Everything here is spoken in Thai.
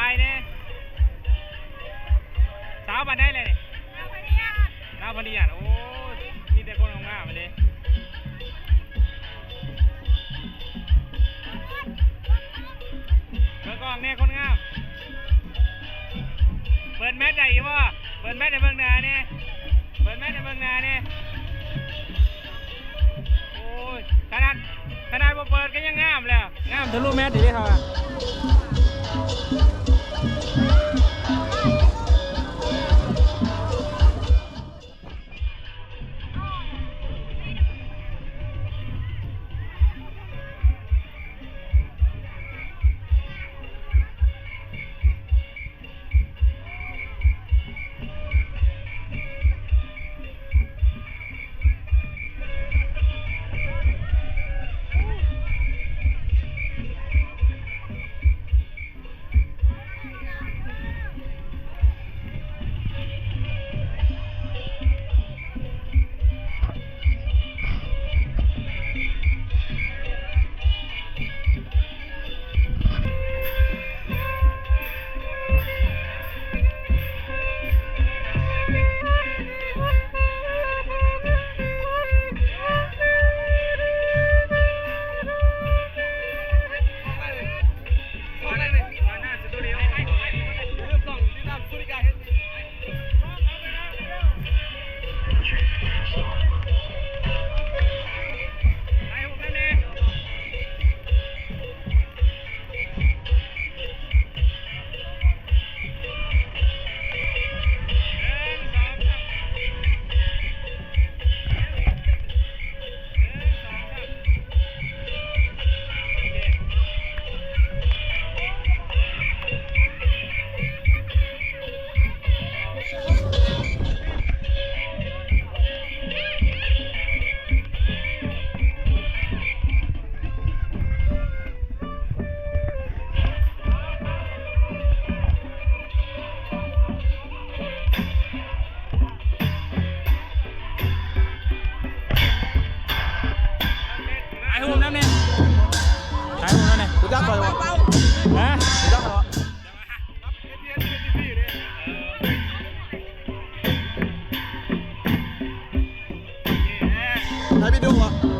ายเนี่ยสาวบันได้เลยน้าพนียโอ้มีแต่คนงามๆมาเลยเบิ่งกล้องเนี่ยคนงามเปิดแมสได้ยังวะเปิดแมสในเบื้องหน้าเนี่ยเปิดแมสในเบื้องหน้าเนี่ยโอ้ยขนาดบ่เปิดก็ยังงามแล้วงามทะลุแมสดีเลยครับให้ไปดูอ่ะ